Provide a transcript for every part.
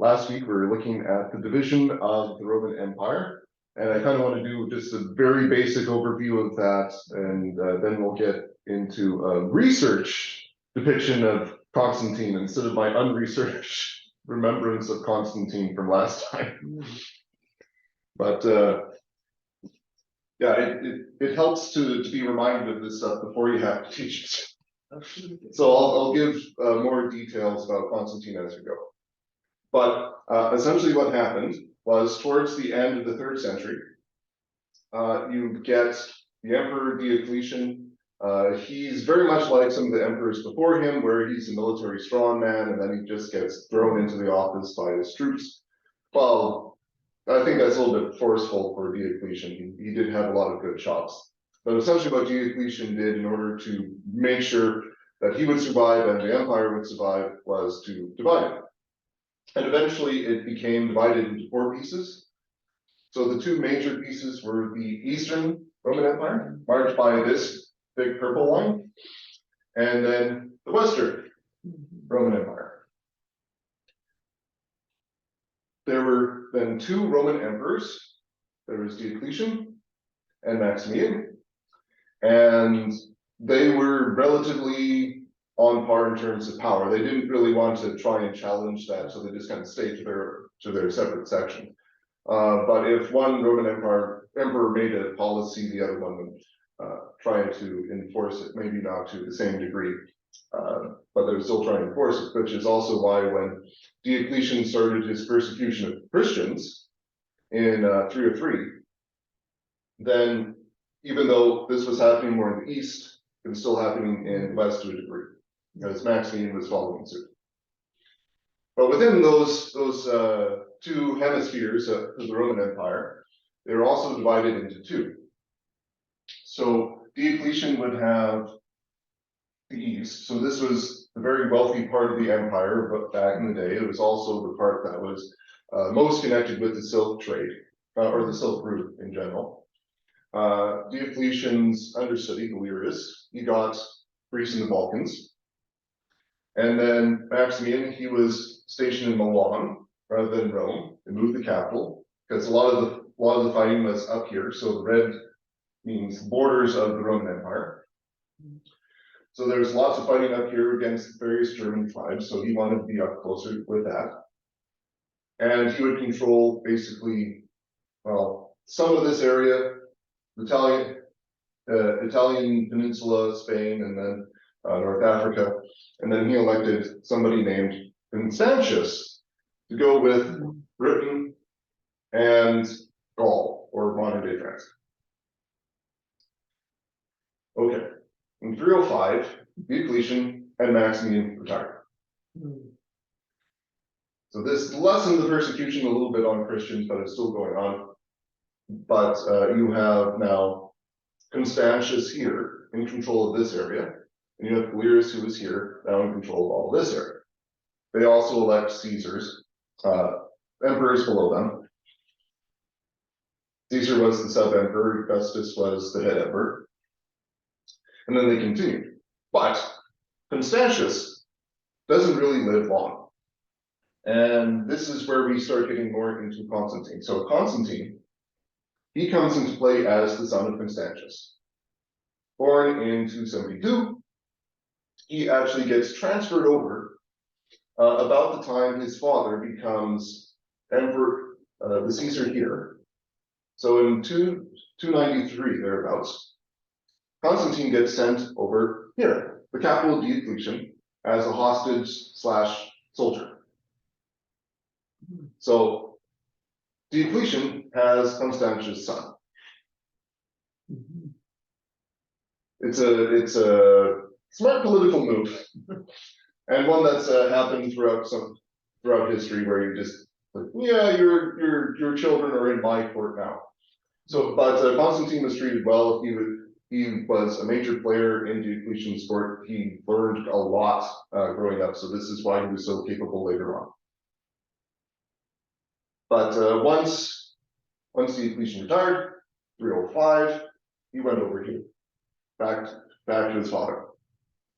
last week we were looking at the division of the Roman Empire, and I kind of want to do just a very basic overview of that, and then we'll get into a research depiction of Constantine instead of my unresearched remembrance of Constantine from last time. But yeah, it helps to be reminded of this stuff before you have to teach it. So I'll give more details about Constantine as we go. But essentially what happened was towards the end of the 3rd century, you get the Emperor Diocletian. He's very much like some of the emperors before him, where he's a military strongman, and then he just gets thrown into the office by his troops. Well, I think that's a little bit forceful for Diocletian. He did have a lot of good chops. But essentially what Diocletian did in order to make sure that he would survive and the empire would survive was to divide it. And eventually it became divided into 4 pieces. So the 2 major pieces were the Eastern Roman Empire, marked by this big purple line, and then the Western Roman Empire. There were then 2 Roman emperors. There was Diocletian and Maximian, and they were relatively on par in terms of power. They didn't really want to try and challenge that, so they just kind of stayed to their separate section. But if one Roman emperor made a policy, the other one would try to enforce it, maybe not to the same degree, but they would still try and enforce it, which is also why when Diocletian started his persecution of Christians in 303, then even though this was happening more in the east, it was still happening in the west to a degree, because Maximian was following suit. But within those 2 hemispheres of the Roman Empire, they were also divided into 2. So Diocletian would have the east. So this was the very wealthy part of the empire, but back in the day, it was also the part that was most connected with the silk trade, or the silk route in general. Diocletian's understudy, Galerius, he got Greece and the Balkans. And then Maximian, he was stationed in Milan rather than Rome. They moved the capital because a lot of the fighting was up here. So the red means borders of the Roman Empire. So there's lots of fighting up here against various German tribes. So he wanted to be up closer with that. And he would control basically, well, some of this area, Italian peninsula, Spain, and then North Africa. And then he elected somebody named Constantius to go with Britain and Gaul, or modern day France. Okay, in 305, Diocletian and Maximian retired. So this lessened the persecution a little bit on Christians, but it's still going on. But you have now Constantius here in control of this area, and you have Galerius, who is here, now in control of all this area. They also elect Caesars, emperors below them. Caesar was the sub-emperor, Augustus was the head emperor. And then they continued. But Constantius doesn't really live long. And this is where we start getting more into Constantine. So Constantine, he comes into play as the son of Constantius. Born in 272, he actually gets transferred over about the time his father becomes emperor, the Caesar here. So in 293, thereabouts, Constantine gets sent over here, the capital of Diocletian, as a hostage / soldier. So Diocletian has Constantius' son. It's a smart political move, and one that's happened throughout history, where you just like, yeah, your children are in my court now. So, but Constantine was treated well. He was a major player in Diocletian's court. He learned a lot growing up, so this is why he was so capable later on. But once Diocletian retired, 305, he went over here, back to his father,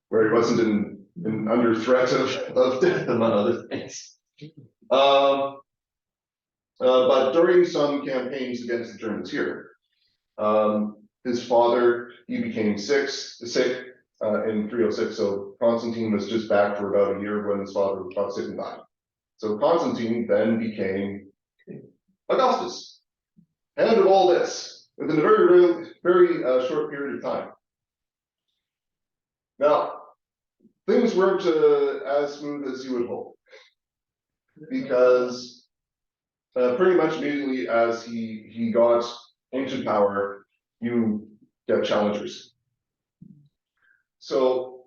where he wasn't under threat of death, among other things. But during some campaigns against the Germans here, his father, he became sick in 306. So Constantine was just back for about a year when his father got sick and died. So Constantine then became Augustus, head of all this within a very short period of time. Now, things weren't as smooth as you would hope, because pretty much immediately as he got into power, you get challengers. So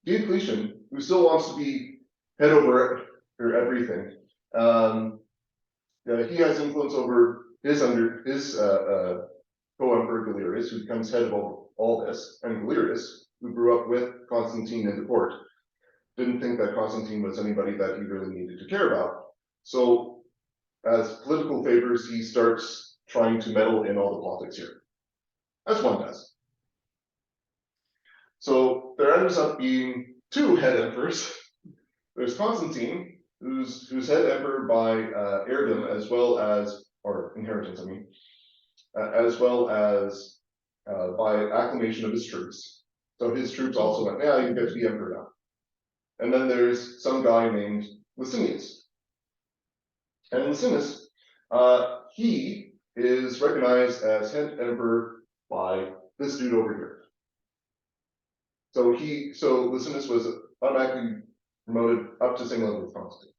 Diocletian, who still wants to be head over everything, he has influence over his co-emperor Galerius, who becomes head of all this, and Galerius, who grew up with Constantine in the court, didn't think that Constantine was anybody that he really needed to care about. So as political favors, he starts trying to meddle in all the politics here, as one does. So there ends up being two head emperors. There's Constantine, who's head emperor by heirdom, as well as, or inheritance, I mean, as well as by acclamation of his troops. So his troops also went, yeah, you get to be emperor now. And then there's some guy named Licinius. And Licinius, he is recognized as head emperor by this dude over here. So Licinius was automatically promoted up to same level with Constantine.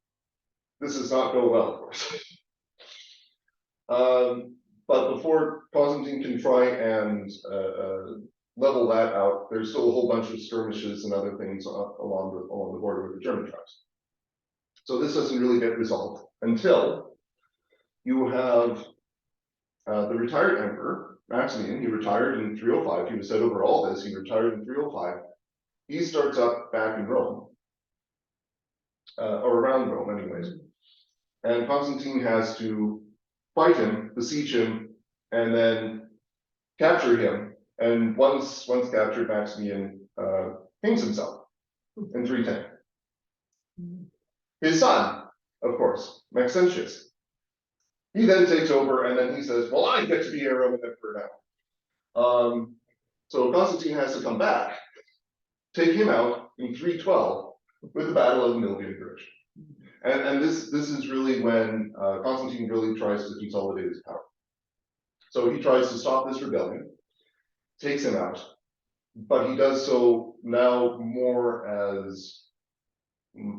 This does not go well, of course. But before Constantine can try and level that out, there's still a whole bunch of skirmishes and other things along the border with the German tribes. So this doesn't really get resolved until you have the retired emperor, Maximian. He retired in 305. He was head over all this. He retired in 305. He starts up back in Rome, or around Rome anyways. And Constantine has to fight him, besiege him, and then capture him. And once captured, Maximian hangs himself in 310. His son, of course, Maxentius, he then takes over, and then he says, well, I get to be a Roman emperor now. So Constantine has to come back, take him out in 312 with the Battle of the Milvian Bridge. And this is really when Constantine really tries to consolidate his power. So he tries to stop this rebellion, takes him out, but he does so now more as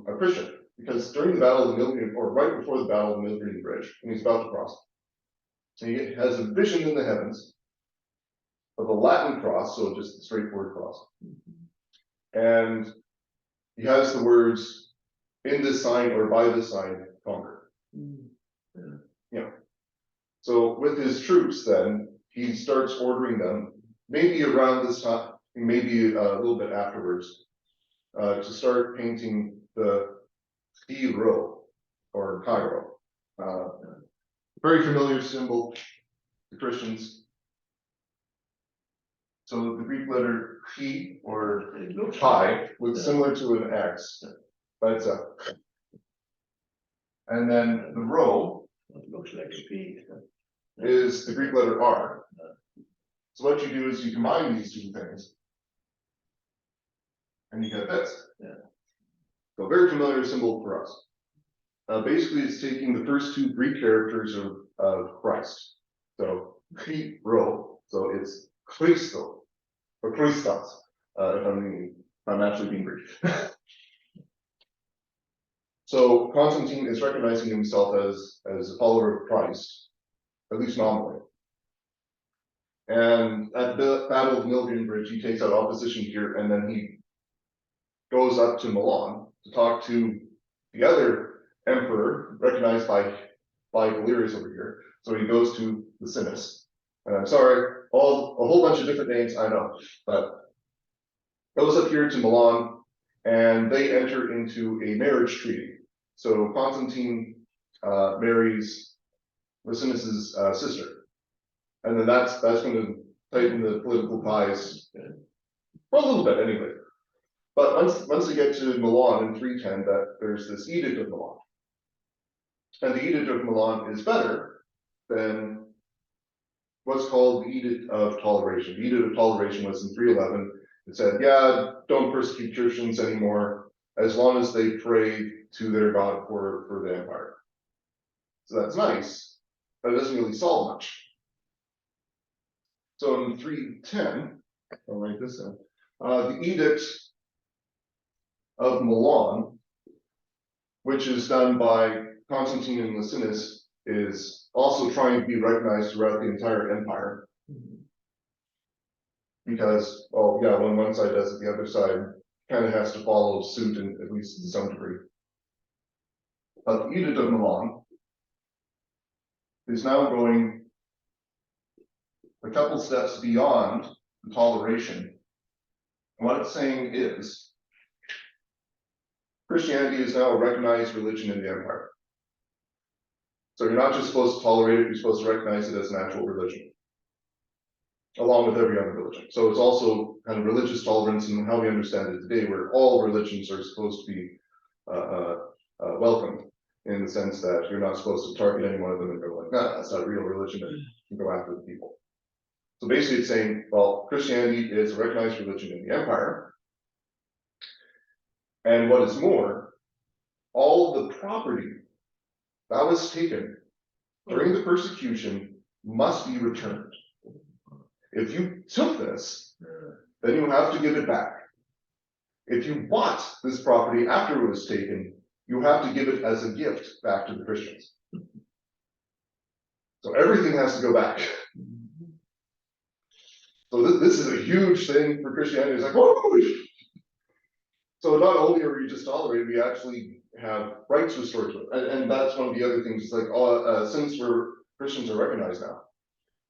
a Christian, because during the Battle of the Milvian, or right before the Battle of the Milvian Bridge, when he's about to cross, he has a vision in the heavens of a Latin cross, so just a straightforward cross. And he has the words, in this sign or by this sign, conquer. Yeah. So with his troops then, he starts ordering them, maybe around this time, maybe a little bit afterwards, to start painting the Chi-Rho, or Chi-Rho. Very familiar symbol to Christians. So the Greek letter Chi, or Chi, looks similar to an X, but it's a. And then the Rho looks like a P. is the Greek letter R. So what you do is you combine these two things, and you get this. Yeah. So a very familiar symbol for us. Basically, it's taking the first two Greek characters of Christ. So Chi-Rho, so it's Christo, or Christos, if I'm actually being brief. So Constantine is recognizing himself as a follower of Christ, at least nominally. And at the Battle of Milvian Bridge, he takes out opposition here, and then he goes up to Milan to talk to the other emperor, recognized by Galerius over here. So he goes to Licinius. And I'm sorry, a whole bunch of different names, I know, but goes up here to Milan, and they enter into a marriage treaty. So Constantine marries Licinius's sister. And then that's going to tighten the political ties for a little bit anyway. But once they get to Milan in 310, that there's this Edict of Milan. And the Edict of Milan is better than what's called the Edict of Toleration. The Edict of Toleration was in 311. It said, yeah, don't persecute Christians anymore as long as they pray to their God for the empire. So that's nice, but it doesn't really solve much. So in 310, I'll write this down, the Edict of Milan, which is done by Constantine and Licinius, is also trying to be recognized throughout the entire empire. Because, well, yeah, when one side does it, the other side kind of has to follow suit, at least to some degree. But the Edict of Milan is now going a couple steps beyond the toleration. And what it's saying is, Christianity is now a recognized religion in the empire. So you're not just supposed to tolerate it, you're supposed to recognize it as an actual religion, along with every other religion. So it's also kind of religious tolerance in how we understand it today, where all religions are supposed to be welcomed, in the sense that you're not supposed to target any one of them and go like, nah, that's not a real religion, and you go after the people. So basically it's saying, well, Christianity is a recognized religion in the empire. And what is more, all the property that was taken during the persecution must be returned. If you took this, then you have to give it back. If you bought this property after it was taken, you have to give it as a gift back to the Christians. So everything has to go back. So this is a huge thing for Christianity. It's like, whoa! So not only are we just tolerated, we actually have rights restored to it. And that's one of the other things. It's like, since Christians are recognized now,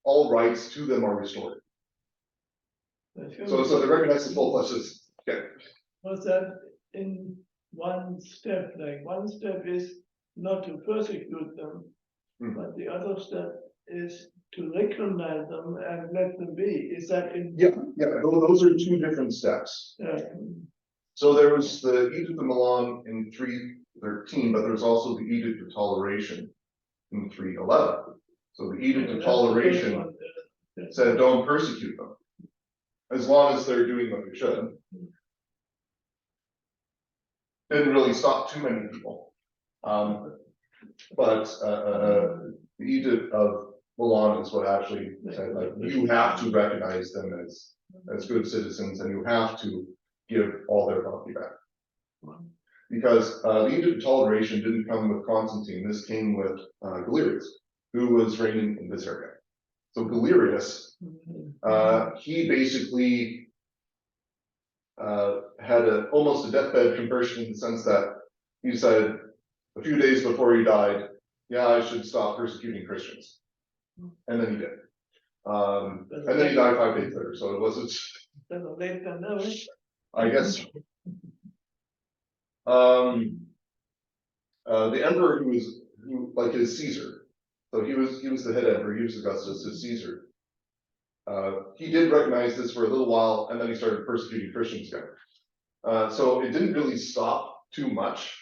all rights to them are restored. So they recognize the full fledged. Okay. Was that in one step? Like one step is not to persecute them, but the other step is to recognize them and let them be. Is that in? Yeah. Those are two different steps. So there was the Edict of Milan in 313, but there's also the Edict of Toleration in 311. So the Edict of Toleration said don't persecute them, as long as they're doing what they should. Didn't really stop too many people. But the Edict of Milan is what actually said, like, you have to recognize them as good citizens, and you have to give all their property back. Because the Edict of Toleration didn't come with Constantine, this came with Galerius, who was reigning in this area. So Galerius, he basically had almost a deathbed conversion, in the sense that he decided a few days before he died, yeah, I should stop persecuting Christians. And then he did. And then he died 5 days later, so it wasn't. I guess. The emperor who like is Caesar, so he was the head emperor, he was Augustus, is Caesar. He did recognize this for a little while, and then he started persecuting Christians again. So it didn't really stop too much.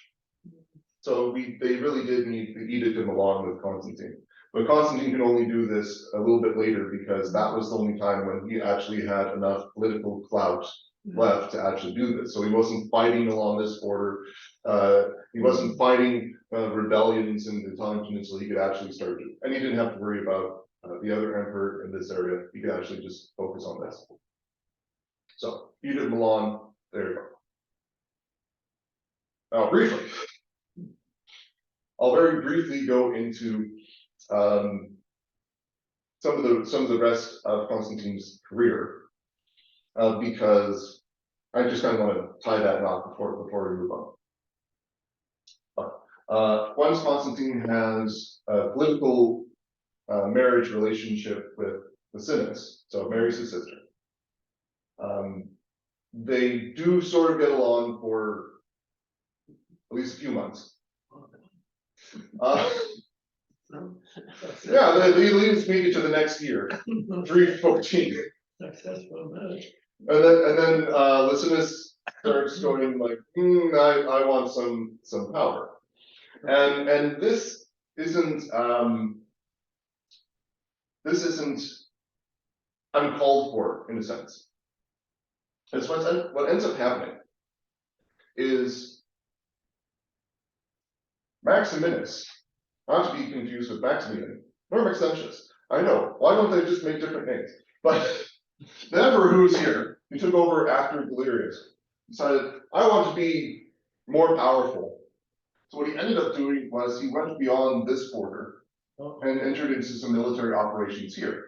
So they really did need the Edict of Milan with Constantine. But Constantine could only do this a little bit later, because that was the only time when he actually had enough political clout left to actually do this. So he wasn't fighting along this border. He wasn't fighting rebellions in the Italian Peninsula. He could actually start to, and he didn't have to worry about the other emperor in this area. He could actually just focus on this. So Edict of Milan, there you go. Now briefly, I'll very briefly go into some of the rest of Constantine's career, because I just kind of want to tie that knot before we move on. Once Constantine has a political marriage relationship with Licinius, so marries his sister. They do sort of get along for at least a few months. Yeah, they at least make it to the next year, 314. Successful marriage. And then Licinius starts going like, I want some power, and this isn't this isn't uncalled for in a sense. It's what ends up happening is Maximinus, not to be confused with Maximian, nor Maxentius. I know, why don't they just make different names? But the emperor who's here, he took over after Galerius, decided, I want to be more powerful. So what he ended up doing was he went beyond this border and entered into some military operations here,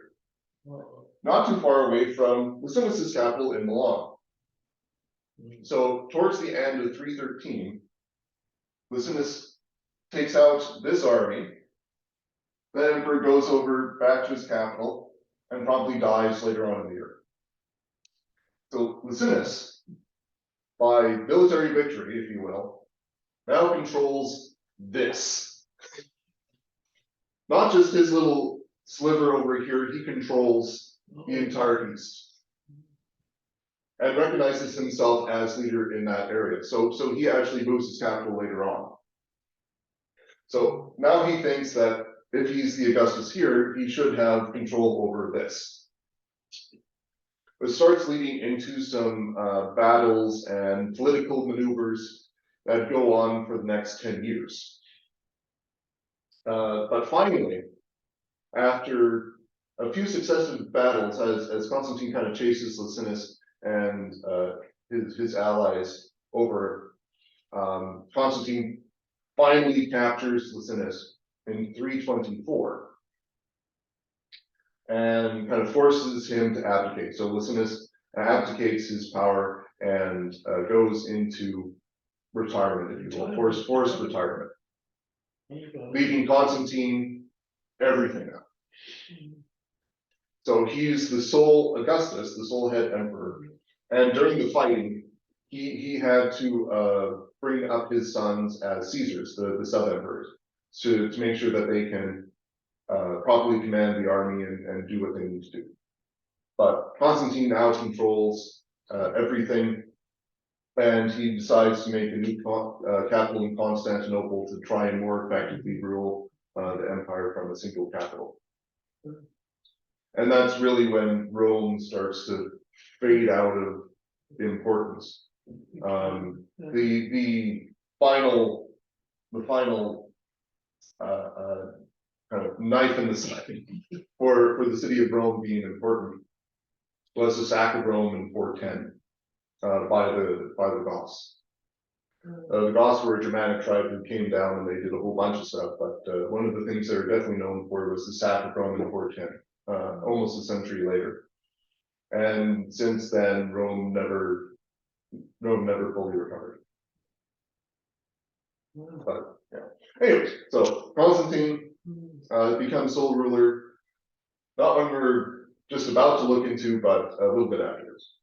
not too far away from Licinius' capital in Milan. So towards the end of 313, Licinius takes out this army. The emperor goes over back to his capital and probably dies later on in the year. So Licinius, by military victory, if you will, now controls this. Not just his little sliver over here, he controls the entire east. And recognizes himself as leader in that area. So he actually moves his capital later on. So now he thinks that if he's the Augustus here, he should have control over this. It starts leading into some battles and political maneuvers that go on for the next 10 years. But finally, after a few successive battles, as Constantine kind of chases Licinius and his allies over, Constantine finally captures Licinius in 324 and kind of forces him to abdicate. So Licinius abdicates his power and goes into retirement, if you will, forced retirement, leaving Constantine everything up. So he's the sole Augustus, the sole head emperor, and during the fighting, he had to bring up his sons as Caesars, the sub-emperors, to make sure that they can properly command the army and do what they need to do. But Constantine now controls everything, and he decides to make a new capital in Constantinople to try and more effectively rule the empire from a single capital. And that's really when Rome starts to fade out of importance. The final kind of knife in the side for the city of Rome being important was the sack of Rome in 410 by the Goths. The Goths were a Germanic tribe who came down and they did a whole bunch of stuff, but one of the things they were definitely known for was the sack of Rome in 410, almost a century later. And since then, Rome never fully recovered. But yeah. Anyways, so Constantine becomes sole ruler, not when we're just about to look into, but a little bit afterwards.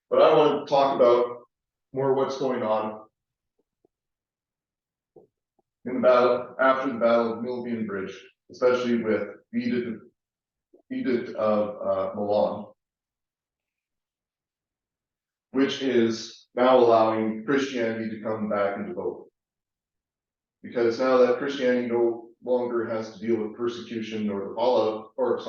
But I want to talk about more what's going on in the battle, after the Battle of Milvian Bridge, especially with the Edict of Milan, which is now allowing Christianity to come back into vogue. Because now that Christianity no longer has to deal with persecution or the fallout, or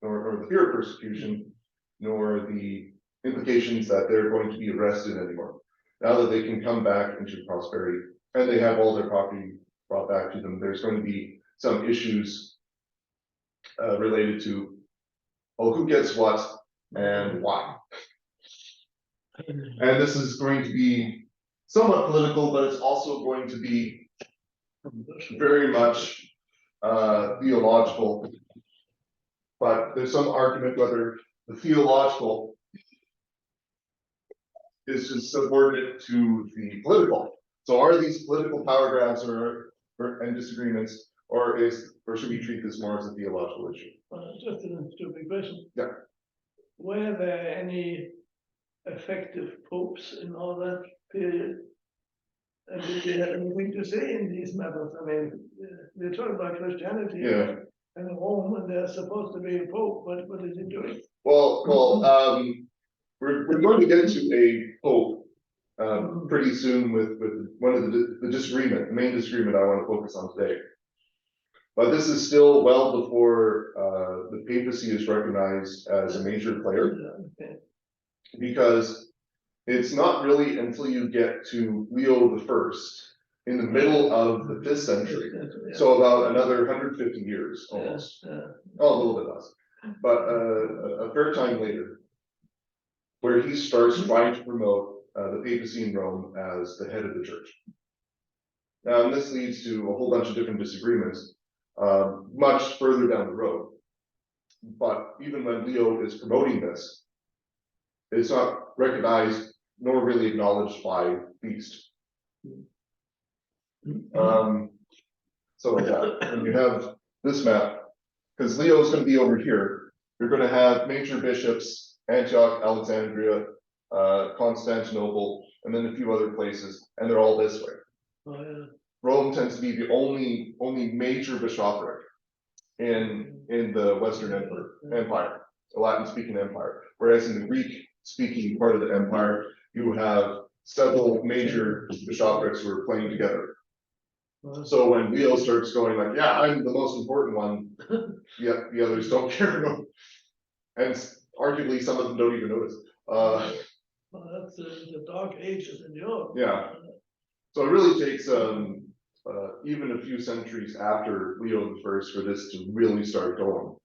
nor the fear of persecution, nor the implications that they're going to be arrested anymore. Now that they can come back into prosperity and they have all their property brought back to them, there's going to be some issues related to, who gets what and why. And this is going to be somewhat political, but it's also going to be very much theological. But there's some argument whether the theological is just subordinate to the political. So are these political power grabs and disagreements, or should we treat this more as a theological issue? Just a stupid question. Yeah. Were there any effective popes in all that period? And did they have anything to say in these matters? I mean, we're talking about Christianity and Rome, and there's supposed to be a pope, but what is he doing? Well, we're going to get to a pope pretty soon with one of the main disagreement I want to focus on today. But this is still well before the papacy is recognized as a major player, because it's not really until you get to Leo I in the middle of the 5th century, so about another 150 years almost, oh, a little bit less, but a fair time later, where he starts trying to promote the papacy in Rome as the head of the church. Now, and this leads to a whole bunch of different disagreements much further down the road. But even when Leo is promoting this, it's not recognized nor really acknowledged by Beast. So yeah, and you have this map, because Leo is going to be over here. You're going to have major bishops, Antioch, Alexandria, Constantinople, and then a few other places, and they're all this way. Oh, yeah. Rome tends to be the only major bishopric in the Western Empire, the Latin-speaking empire. Whereas in the Greek-speaking part of the empire, you have several major bishoprics who are playing together. So when Leo starts going like, yeah, I'm the most important one, yet the others don't care. And arguably some of them don't even notice. Well, that's the dark ages in Europe. Yeah. So it really takes even a few centuries after Leo I for this to really start going.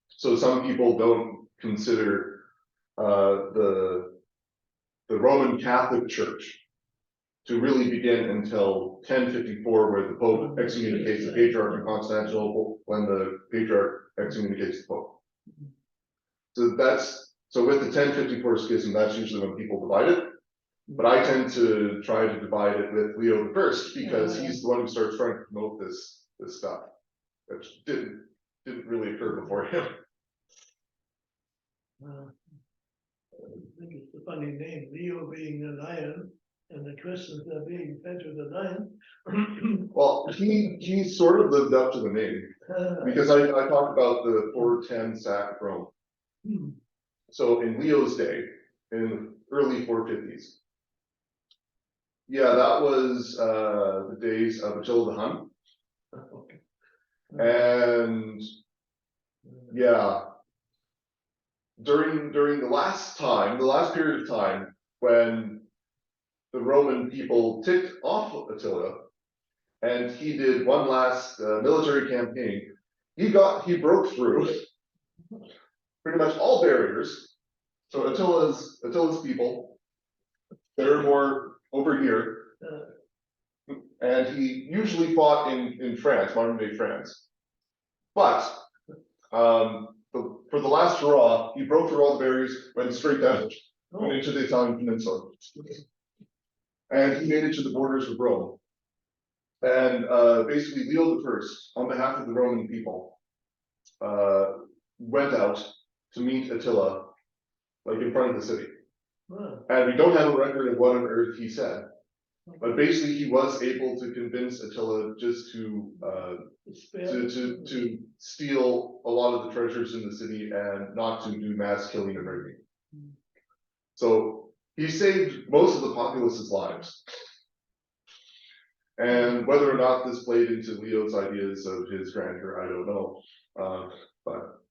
So some people don't consider the Roman Catholic Church to really begin until 1054, where the Pope excommunicates the Patriarch of Constantinople, when the Patriarch excommunicates the Pope. So with the 1054 schism, that's usually when people divide it. But I tend to try to divide it with Leo I, because he's the one who starts trying to promote this stuff, which didn't really occur before him. I think it's a funny name, Leo being a lion, and the Christians are being fed with a lion. Well, he sort of lived up to the name, because I talked about the 410 sack of Rome. So in Leo's day, in the early 450s, yeah, that was the days of Attila the Hun. And yeah, during the last period of time when the Roman people ticked off Attila, and he did one last military campaign, he broke through pretty much all barriers. So Attila's people, they're more over here, and he usually fought in France, modern day France. But for the last hurrah, he broke through all the barriers, went straight down, went into the Italian peninsula, and he made it to the borders of Rome. And basically, Leo I, on behalf of the Roman people, went out to meet Attila, like in front of the city. And we don't have a record of what on earth he said, but basically he was able to convince Attila just to steal a lot of the treasures in the city and not to do mass killing and raping. So he saved most of the populace's lives. And whether or not this played into Leo's ideas of his grandeur, I don't know. But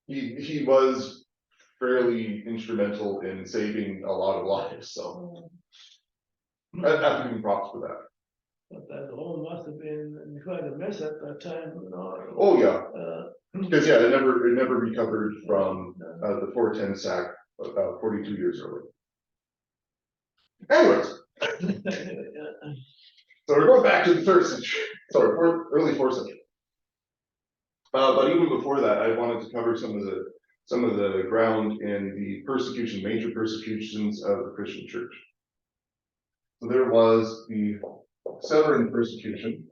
he was fairly instrumental in saving a lot of lives. So I have to give him props for that. But that Rome must have been quite a mess at that time. Oh yeah, because yeah, it never recovered from the 410 sack about 42 years earlier. Anyways, so we're going back to the 3rd century, sorry, early 4th century. But even before that, I wanted to cover some of the ground in the major persecutions of the Christian Church. So there was the Severan persecution.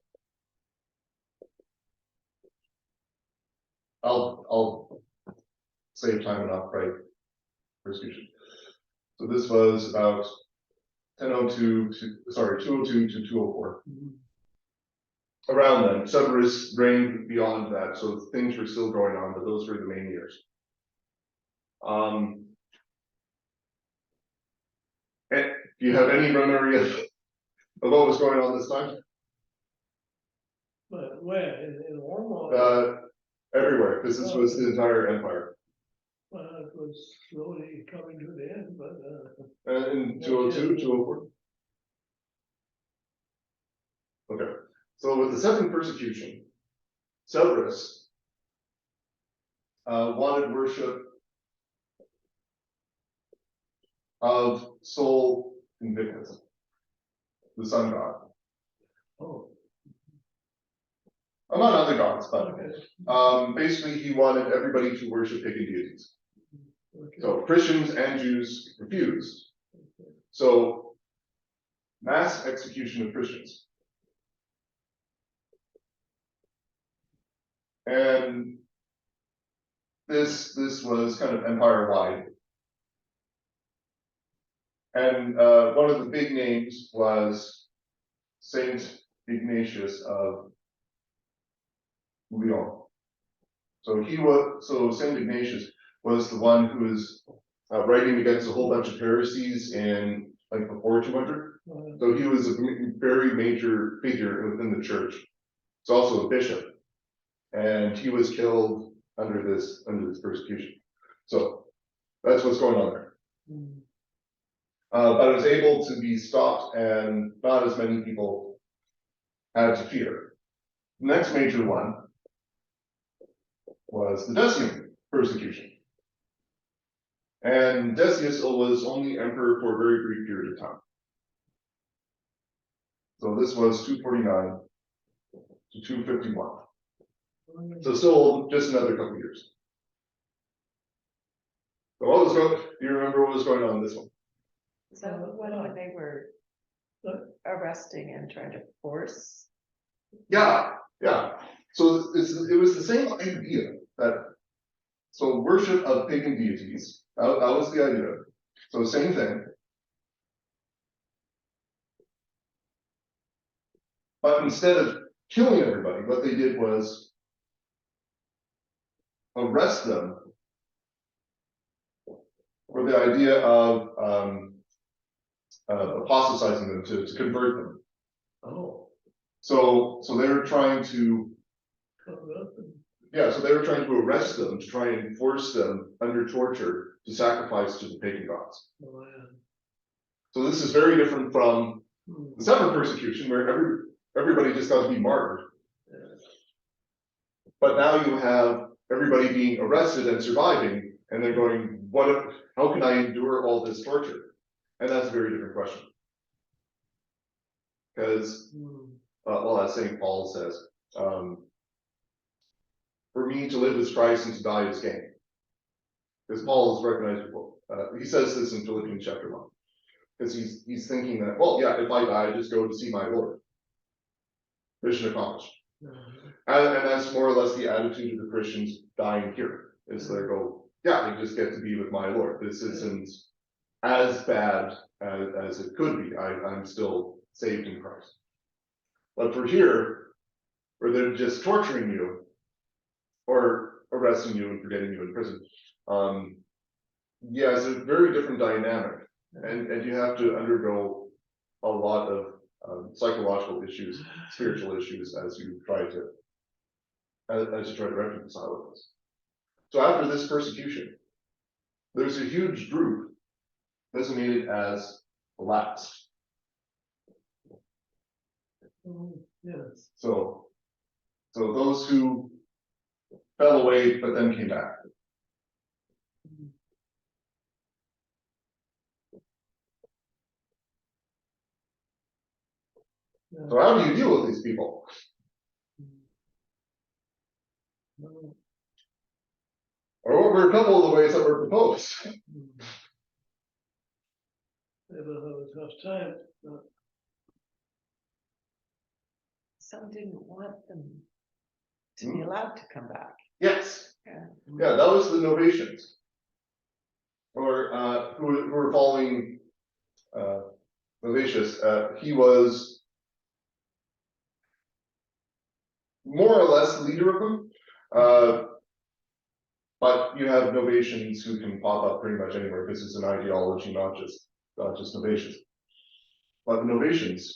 I'll save time enough, right? Persecution. So this was about 202 to 204. Around then, Severus reigned beyond that, so things were still going on, but those were the main years. And if you have any memory of what was going on this time? But where, in Rome or? Everywhere, because this was the entire empire. Well, it was slowly coming to the end, but, In 202, 204. Okay, so with the second persecution, Severus wanted worship of Sol Invictus, the sun god. oh, Among other gods, but okay, basically he wanted everybody to worship pagan deities. okay. So Christians and Jews refused. So mass execution of Christians. And this was kind of empire-wide. And one of the big names was Saint Ignatius of Lyon. So Saint Ignatius was the one who was writing against a whole bunch of heresies in like before 200. So he was a very major figure within the church. He's also a bishop, and he was killed under this persecution. So that's what's going on there. But it was able to be stopped, and not as many people had to fear. The next major one was the Decian persecution. And Decius was only emperor for a very brief period of time. So this was 249 to 251. So still just another couple years. So what was going, do you remember what was going on in this one? So when they were arresting and trying to force? Yeah. So it was the same idea that, so worship of pagan deities, that was the idea. So same thing. But instead of killing everybody, what they did was arrest them for the idea of apostatizing them, to convert them. Oh. So they were trying to, Cover up and- yeah, so they were trying to arrest them to try and force them under torture to sacrifice to the pagan gods. oh, yeah. So this is very different from Hmm. the separate persecution where everybody just got to be martyred. But now you have everybody being arrested and surviving, and they're going, how can I endure all this torture? And that's a very different question. Because, well, as St. Paul says, for me to live is Christ and to die is gain. Because Paul is recognizable. He says this in Philippians chapter 1. Because he's thinking that, well, yeah, if I die, I just go to see my Lord. Mission accomplished. And that's more or less the attitude of the Christians dying here. Is they go, yeah, I just get to be with my Lord. This isn't as bad as it could be. I'm still saved in Christ. But for here, where they're just torturing you or arresting you and for getting you in prison, yeah, it's a very different dynamic. And you have to undergo a lot of psychological issues, spiritual issues as you try to reconcile with this. So after this persecution, there's a huge group designated as the last. Yes. So those who fell away but then came back. Yeah. So how do you deal with these people? Or what were a couple of the ways that were proposed? They will have a tough time. Some didn't want them to be allowed to come back. Yes. Yeah. That was the Novatians, or who were following Novatius. He was more or less the leader of them, but you have Novatians who can pop up pretty much anywhere because it's an ideology, not just Novatius. But the Novatians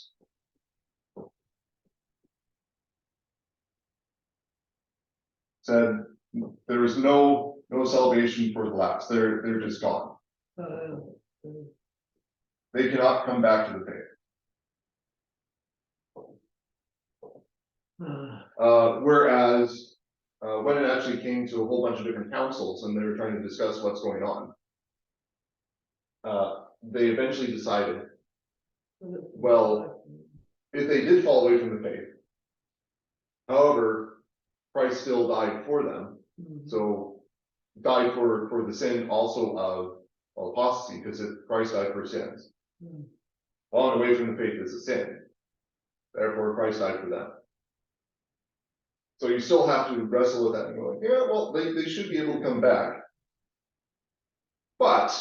said there is no salvation for the lapsed. They're just gone. They cannot come back to the faith. Whereas when it actually came to a whole bunch of different councils and they were trying to discuss what's going on, they eventually decided, well, if they did fall away from the faith, however, Christ still died for them. So died for the sin also of apostasy, because Christ died for sins. Falling away from the faith is a sin. Therefore, Christ died for them. So you still have to wrestle with that and go, yeah, well, they should be able to come back. But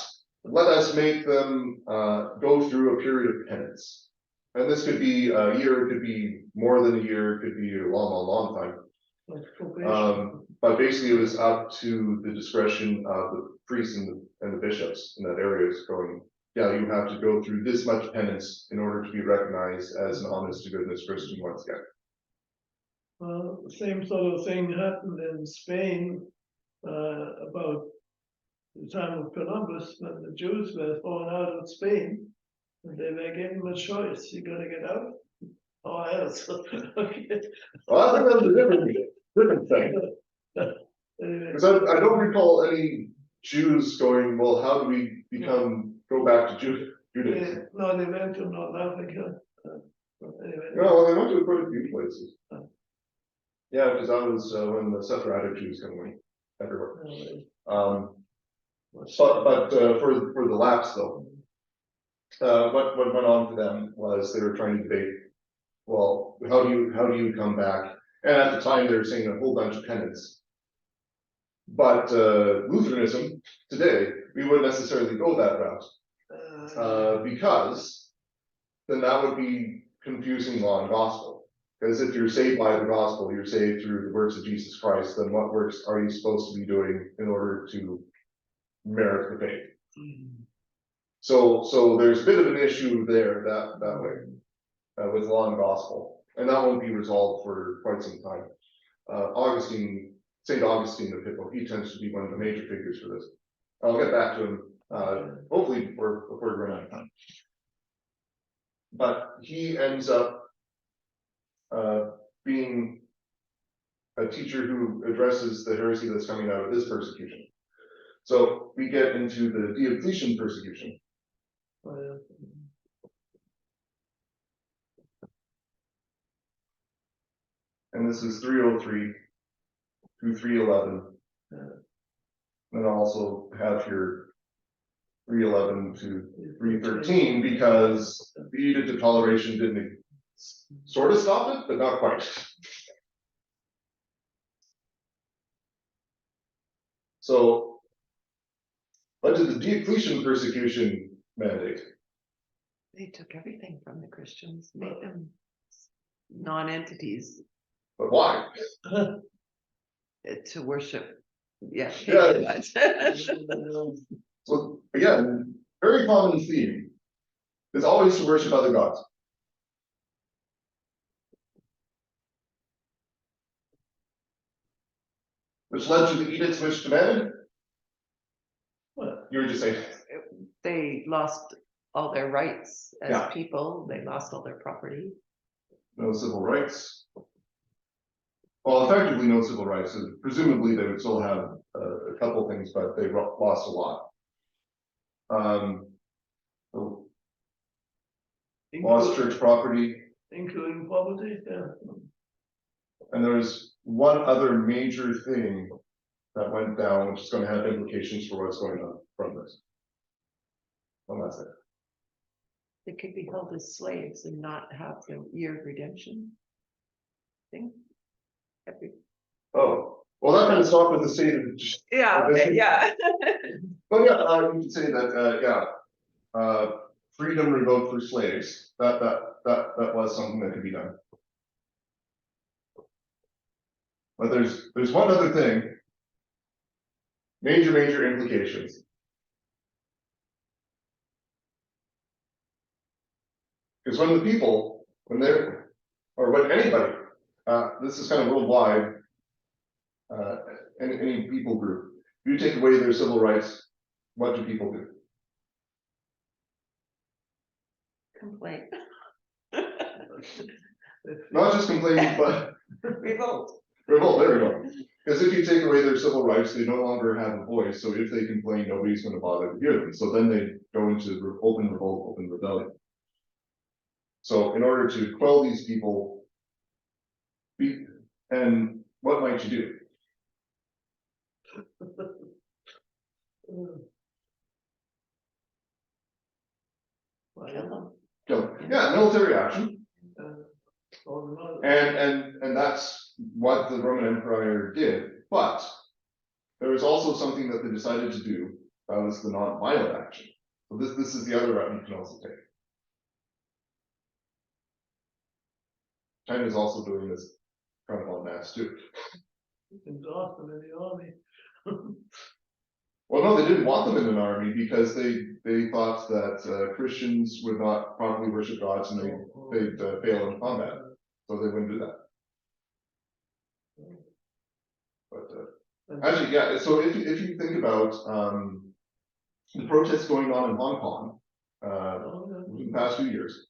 let us make them go through a period of penance. And this could be a year, it could be more than a year, it could be a long time. But basically it was up to the discretion of the priests and the bishops in that area, going, yeah, you have to go through this much penance in order to be recognized as an honest to goodness Christian once again. Well, the same sort of thing happened in Spain about the time of Columbus, when the Jews were thrown out of Spain, and they were given a choice: you got to get out or else. Okay. Well, I think that's a different thing. Because I don't recall any Jews going, well, how do we go back to Judaism? No, they went to North Africa. Anyway. No, well, they went to quite a few places. Yeah, because that was when the Sephardic Jews came away everywhere. But for the lapsed though, what went on for them was they were trying to debate, well, how do you come back? And at the time they were saying a whole bunch of penance. But Lutheranism today, we wouldn't necessarily go that route, because then that would be confusing law and gospel. Because if you're saved by the gospel, you're saved through the works of Jesus Christ, then what works are you supposed to be doing in order to merit the faith? So there's a bit of an issue there that way with law and gospel, and that won't be resolved for quite some time. St. Augustine of Hippo, he tends to be one of the major figures for this. I'll get back to him hopefully before we run out of time. But he ends up being a teacher who addresses the heresy that's coming out of this persecution. So we get into the Diocletian persecution. And this is 303 through 311. And also have here 311 to 313, because the Edict of Toleration didn't sort of stop it, but not quite. So, what did the Diocletian persecution mandate? They took everything from the Christians, made them non-entities But why? to worship. Yeah. Yeah. So again, very common theme is always to worship other gods. Which led to the edicts which demanded? What? You were just saying. They lost all their rights as Yeah. people. They lost all their property. No civil rights. Well, effectively no civil rights. So presumably they would still have a couple things, but they lost a lot. So lost church property. Including poverty, yeah. And there's one other major thing that went down, which is going to have implications for what's going on from this. And that's it. They could be held as slaves and not have the year of redemption thing. Oh, well, that kind of stopped with the state of. Yeah, okay, yeah. But yeah, you could say that, freedom revoked for slaves. That was something that could be done. But there's one other thing. Major implications. Because when the people, when they're, or when anybody, this is kind of worldwide, any people group, if you take away their civil rights, what do people do? Complaint. Not just complain, but Revolt. revolt, there we go. Because if you take away their civil rights, they no longer have a voice, so if they complain, nobody's gonna bother to hear them, so then they go into open revolt, open rebellion. So in order to quell these people, and what might you do? Kill them. Kill them. Yeah, military action. Or And that's what the Roman Empire did, but there was also something that they decided to do, that was the non-violent action. So this is the other route you can also take. China is also doing this kind of en masse too. exhaust them in the army. Well, no, they didn't want them in an army because they thought that Christians would not properly worship gods and they'd fail in combat, so they wouldn't do that. But actually, yeah. So if you think about the protests going on in Hong Kong in the past few years,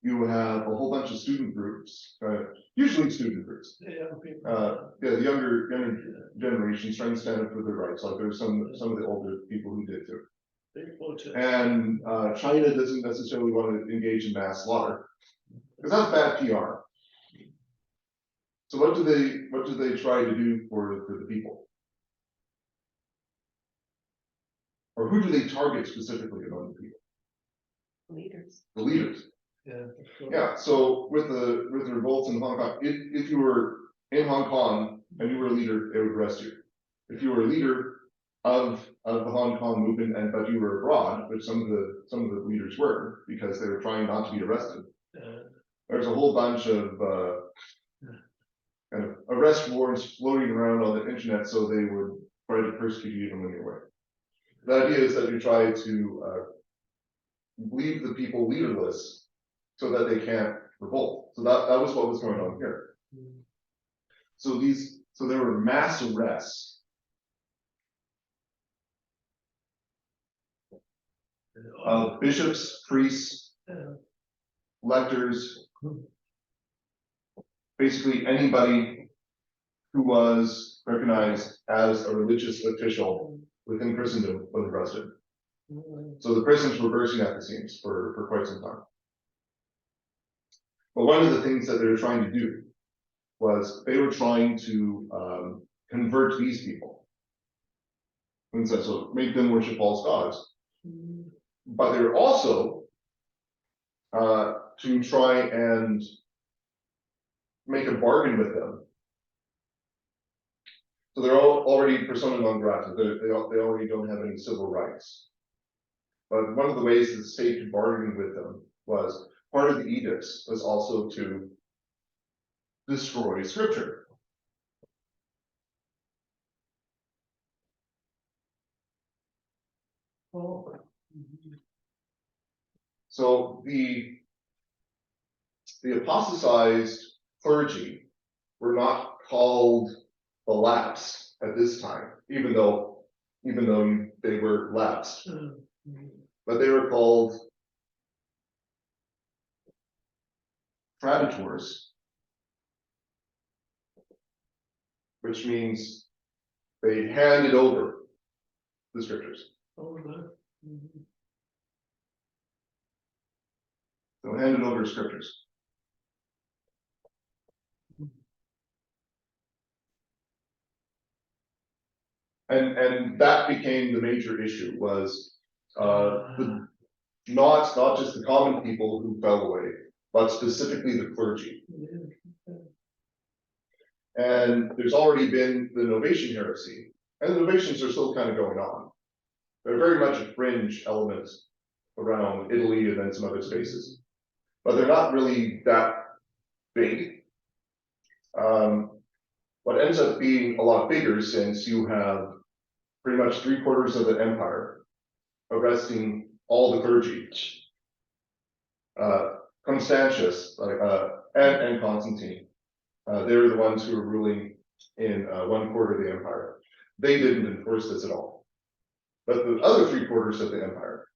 you have a whole bunch of student groups, usually student groups. Yeah, the younger generations trying to stand up for their rights. Like there's some of the older people who did too. And China doesn't necessarily want to engage in mass slaughter because that's bad PR. So what do they try to do for the people? Or who do they target specifically among the people? Leaders. The leaders. Yeah. Yeah, so with the revolts in Hong Kong, if you were in Hong Kong and you were a leader, they would arrest you. If you were a leader of the Hong Kong movement and but you were abroad, which some of the leaders were, because they were trying not to be arrested, there's a whole bunch of kind of arrest warrants floating around on the internet, so they would try to persecute you even when you're away. The idea is that you try to leave the people leaderless so that they can't revolt. So that was what was going on here. So there were mass arrests of bishops, priests, lectors, basically anybody who was recognized as a religious official within Christendom was arrested. So the prisons were bursting at the seams for quite some time. But one of the things that they were trying to do was they were trying to convert these people. And so make them worship false gods. But they were also to try and make a bargain with them. So they're all already persona non grata. They already don't have any civil rights. But one of the ways that the state could bargain with them was part of the edicts was also to destroy scripture. So the apostatized clergy were not called the lapsed at this time, even though they were lapsed, but they were called traditors, which means they handed over the scriptures. So handed over scriptures. And that became the major issue was not just the common people who fell away, but specifically the clergy. And there's already been the Novatian heresy, and the Novatians are still kind of going on. They're very much a fringe element around Italy and then some other spaces, but they're not really that big. What ends up being a lot bigger, since you have pretty much 3/4 of the empire arresting all the clergy, Constantius, and Constantine. They were the ones who were ruling in one quarter of the empire. They didn't enforce this at all. But the other 3/4 of the empire,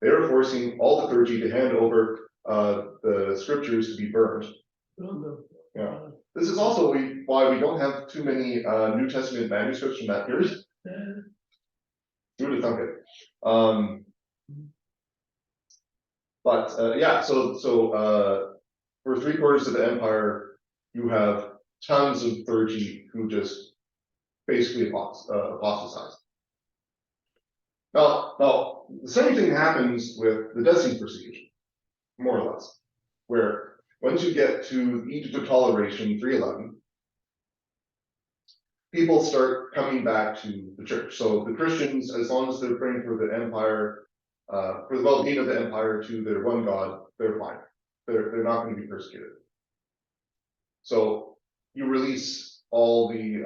they were forcing all the clergy to hand over the scriptures to be burned. Yeah. This is also why we don't have too many New Testament manuscripts from that period. You would have thunk it. Yeah, so for 3/4 of the empire, you have tons of clergy who just basically apostatize. Now, the same thing happens with the Decene persecution, more or less, where once you get to the Edict of Toleration, 311, people start coming back to the church. So the Christians, as long as they're praying for the empire, for the well-being of the empire to their one God, they're fine. They're not going to be persecuted. So you release all the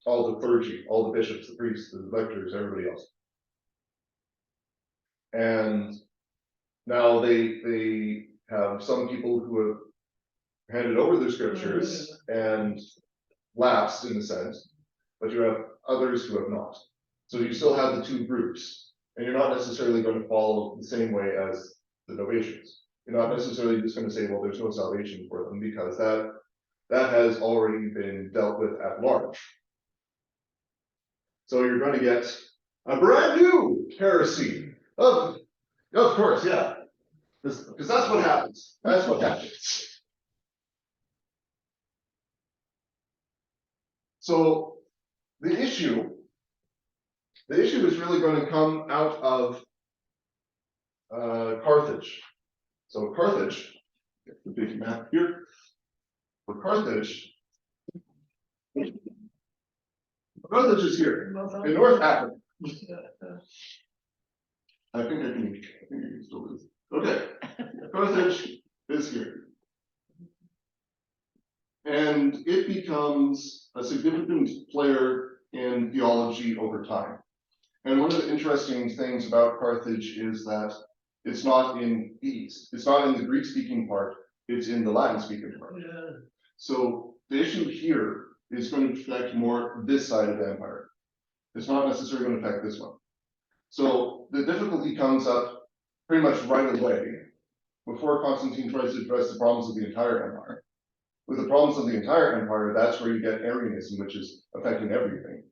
clergy, all the bishops, the priests, the lectors, everybody else. And now they have some people who have handed over their scriptures and lapsed in a sense, but you have others who have not. So you still have the two groups, and you're not necessarily going to follow the same way as the Novatians. You're not necessarily just going to say, well, there's no salvation for them, because that has already been dealt with at large. So you're going to get a brand new heresy. Of course, yeah. Because that's what happens. That's what happens. So the issue is really going to come out of Carthage. So Carthage, the big map here. For Carthage is here in North Africa. I think I can still do this. Okay, Carthage is here. And it becomes a significant player in theology over time. And one of the interesting things about Carthage is that it's not in the East. It's not in the Greek-speaking part. It's in the Latin-speaking part. Yeah. So the issue here is going to affect more this side of the empire. It's not necessarily going to affect this one. So the difficulty comes up pretty much right away before Constantine tries to address the problems of the entire empire. With the problems of the entire empire, that's where you get Arianism, which is affecting everything.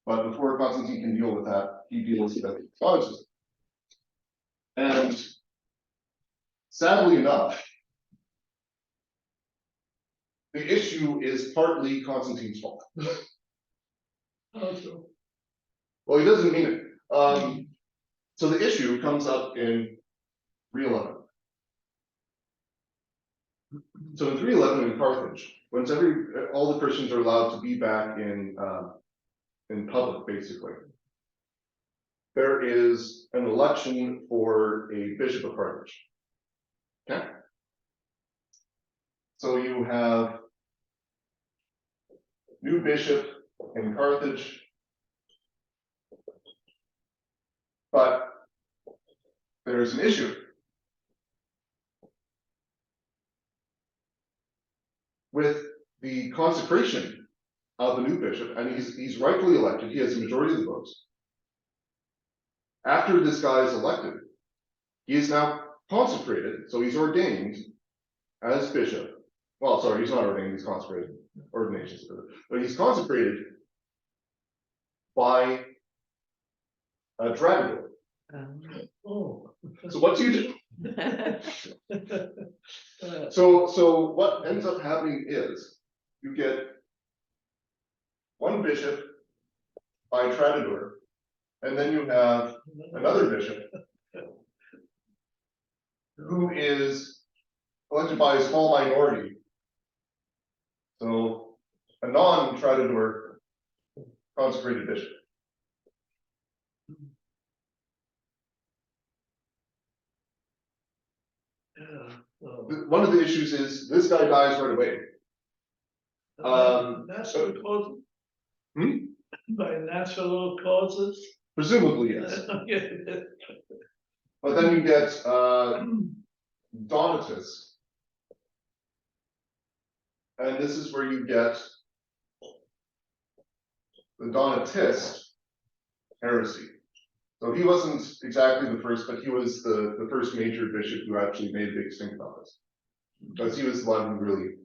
But before Constantine can deal with that, he deals with Catholicism. And sadly enough, the issue is partly Constantine's fault. Also. Well, he doesn't mean it. So the issue comes up in 311. So in 311 in Carthage, once all the Christians are allowed to be back in public, basically, there is an election for a bishop of Carthage. Okay. So you have new bishop in Carthage, but there's an issue. With the consecration of the new bishop, and he's rightfully elected, he has the majority of the votes. After this guy is elected, he is now consecrated, so he's ordained as bishop. Well, sorry, he's not ordained, he's consecrated. Ordination, but he's consecrated by a Dragula. Oh. So what do you do? So what ends up happening is you get one bishop by Traditor, and then you have another bishop who is elected by a small minority. So a non-Traditor consecrated bishop. Yeah. So, One of the issues is this guy dies right away. natural causes. Hmm? By natural causes. Presumably, yes. But then you get Donatists, and this is where you get the Donatist heresy. So he wasn't exactly the first, but he was the first major bishop who actually made a big stink about this, because he was the one who really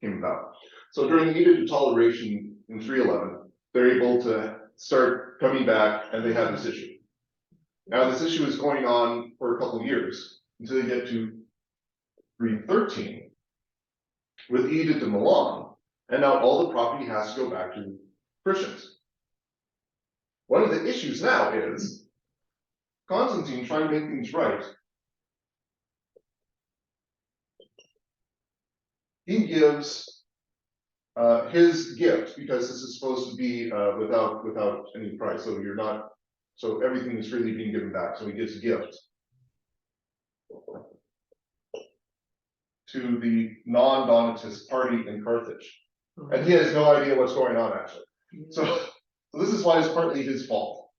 came about. So during the Edict of Toleration in 311, they're able to start coming back, and they have this issue. Now this issue is going on for a couple of years until they get to 313 with the Edict of Milan, and now all the property has to go back to Christians. One of the issues now is Constantine trying to make things right. He gives his gift, because this is supposed to be without any price, so you're not, so everything is freely being given back. So he gives a gift to the non-Donatist party in Carthage, and he has no idea what's going on actually. So this is why it's partly his fault.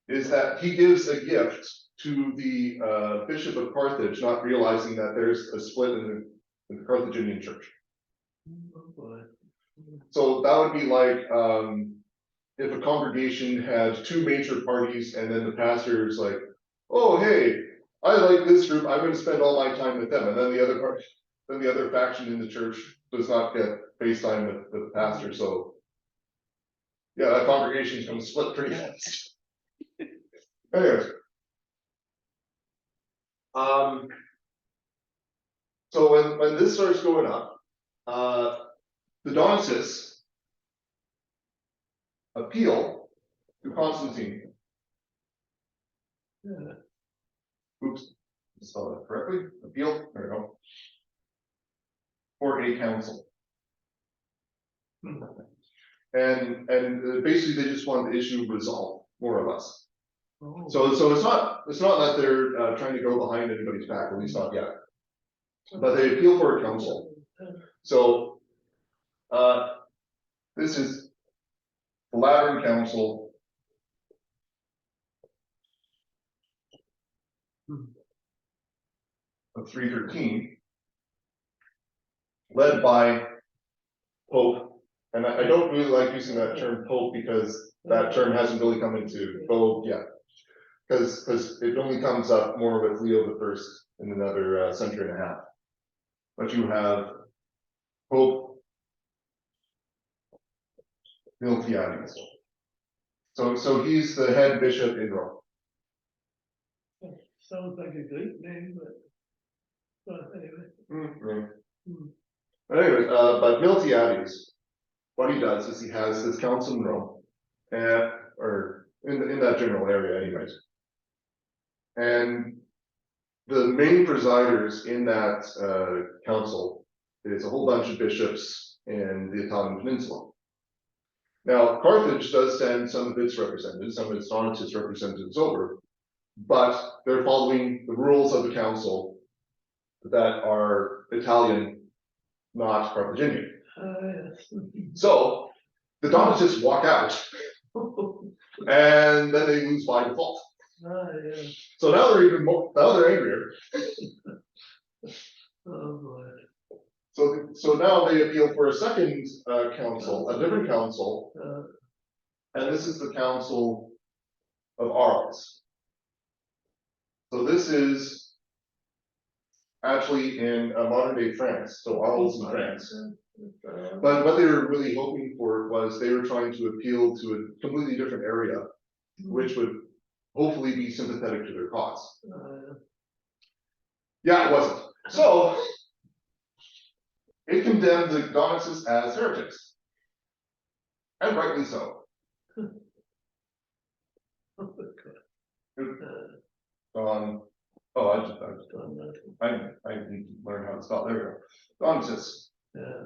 Is that he gives a gift to the Bishop of Carthage, not realizing that there's a split in the Carthaginian church. So that would be like if a congregation had two major parties, and then the pastor is like, "Oh, hey, I like this group. I'm going to spend all my time with them," and then the other faction in the church does not get face time with the pastor. So yeah, that congregation is going to split pretty fast. Anyways, so when this starts going up, the Donatists appeal to Constantine. Oops, spell that correctly. Appeal, there we go. For a council. And basically they just want the issue resolved, more or less. So it's not that they're trying to go behind anybody's back, at least not yet. But they appeal for a council. So this is the Lateran Council of 313, led by Pope. And I don't really like using that term Pope, because that term hasn't really come into vogue yet. Because it only comes up more with Leo I in another century and a half. But you have Pope Miltiades. So he's the head bishop in Rome. Sounds like a Greek name, but anyway. Anyway, but Miltiades, what he does is he has this council in Rome, or in that general area anyways. And the main presiders in that council is a whole bunch of bishops in the Italian peninsula. Now, Carthage does send some of its representatives, some of its Donatist representatives over, but they're following the rules of the council that are Italian, not Carthaginian. Yes. So the Donatists walk out, and then they lose by default. Yeah. So now they're even more, now they're angrier. Oh boy. So now they appeal for a second council, a different council, and this is the Council of Arles. So this is actually in modern day France, so Arles in France. But what they were really hoping for was they were trying to appeal to a completely different area, which would hopefully be sympathetic to their cause. Yeah, it wasn't. So it condemned the Donatists as heretics, and rightly so. Oh, I need to learn how to spell. There we go. Donatists. Yeah.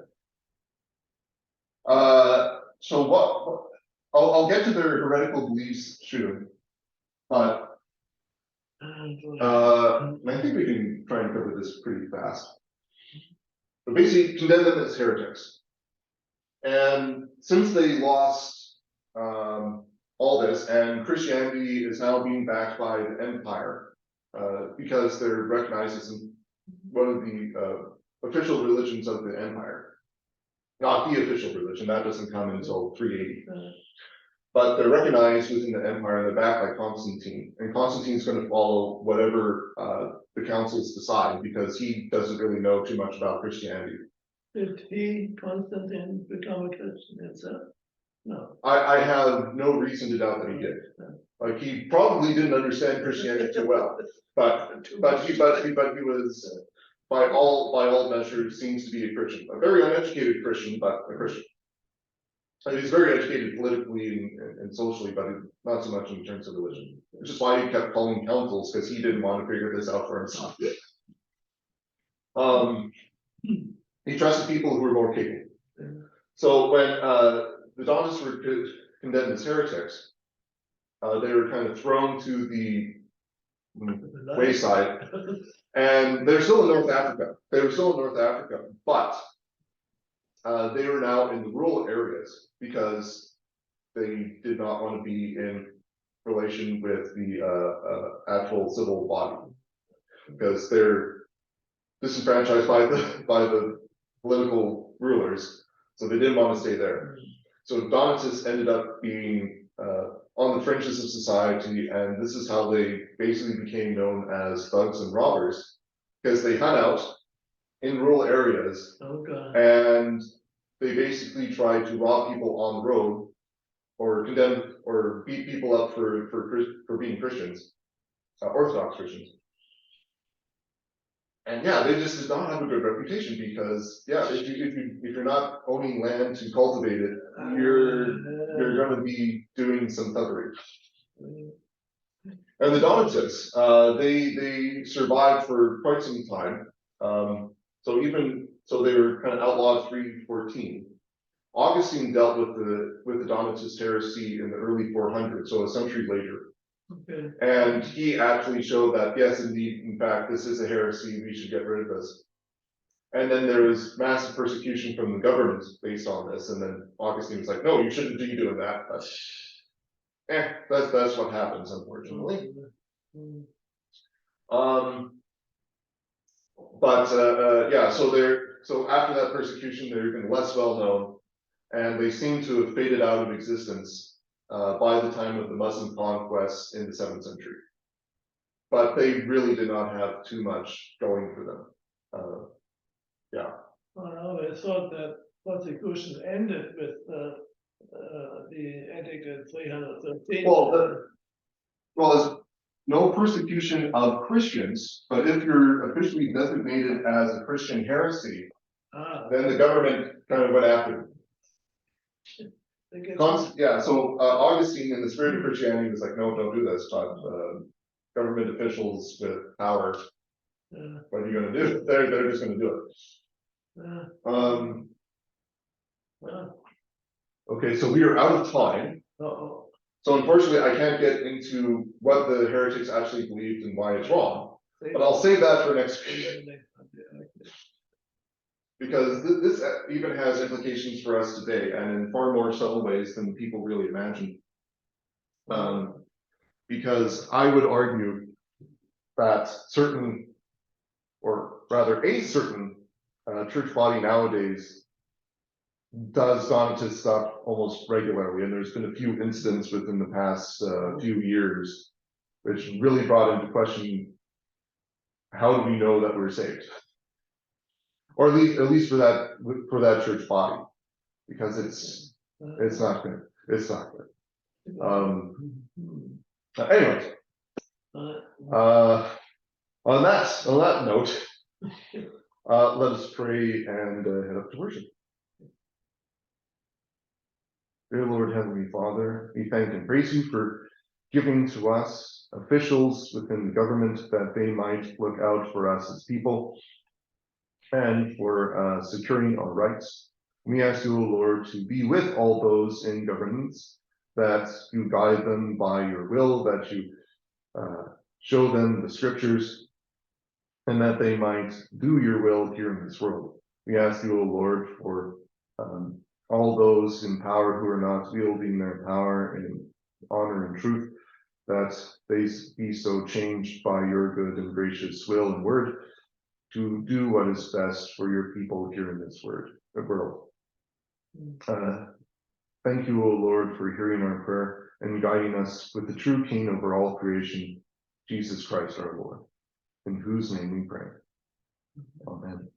So what? I'll get to their heretical beliefs soon, but I think we can try and cover this pretty fast. But basically, condemn them as heretics. And since they lost all this, and Christianity is now being backed by the empire, because they're recognized as one of the official religions of the empire. Not the official religion, that doesn't come until 380. But they're recognized within the empire, and they're backed by Constantine. And Constantine's going to follow whatever the councils decide, because he doesn't really know too much about Christianity. Did Constantine, become a Christian himself? No. I have no reason to doubt that he did. Like, he probably didn't understand Christianity too well, but he was, by all measures, seems to be a Christian, a very uneducated Christian, but a Christian. And he's very educated politically and socially, but not so much in terms of religion, which is why he kept calling councils, because he didn't want to figure this out for himself. He trusted people who were more capable. So when the Donatists were condemned as heretics, they were kind of thrown to the wayside, and they're still in North Africa. They were still in North Africa, but they were now in the rural areas because they did not want to be in relation with the actual civil body, because they're disenfranchised by the political rulers, so they didn't want to stay there. So Donatists ended up being on the fringes of society, and this is how they basically became known as thugs and robbers, because they hung out in rural areas, and they basically tried to rob people on the road, or condemn or beat people up for being Christians, Orthodox Christians. And yeah, they just did not have a good reputation, because yeah, if you're not owning land to cultivate it, you're going to be doing some thuggery. And the Donatists, they survived for quite some time. So they were kind of outlawed 314. Augustine dealt with the Donatist heresy in the early 400s, so a century later. Okay. And he actually showed that, yes, indeed, in fact, this is a heresy, we should get rid of this. And then there was massive persecution from the government based on this, and then Augustine was like, no, you shouldn't be doing that. But that's what happens, unfortunately. Yeah, so after that persecution, they're even less well known, and they seem to have faded out of existence by the time of the Muslim conquests in the 7th century. But they really did not have too much going for them. Yeah. I always thought that persecution ended with the Edict of 313. Well, there's no persecution of Christians, but if you're officially designated as a Christian heresy, then the government kind of went after it. Yeah, so Augustine, in the spirit of Christianity, was like, no, don't do this, but government officials with power, what are you going to do? They're just going to do it. Okay, so we are out of time. So unfortunately, I can't get into what the heretics actually believed and why it's wrong, but I'll save that for next week. Because this even has implications for us today, and in far more subtle ways than people really imagine. Because I would argue that certain, or rather a certain church body nowadays does Donatist stuff almost regularly, and there's been a few incidents within the past few years which really brought into question, how do we know that we're saved? Or at least for that church body, because it's not good. It's not good. Anyways, on that note, let us pray and head up to worship. Dear Lord, Heavenly Father, we thank and praise you for giving to us officials within the government, that they might look out for us as people and for securing our rights. We ask you, O Lord, to be with all those in governments, that you guide them by your will, that you show them the scriptures, and that they might do your will here in this world. We ask you, O Lord, for all those in power who are not wielding their power in honor and truth, that they be so changed by your good and gracious will and word to do what is best for your people here in this world. Thank you, O Lord, for hearing our prayer and guiding us with the true King over all creation, Jesus Christ our Lord, in whose name we pray. Amen.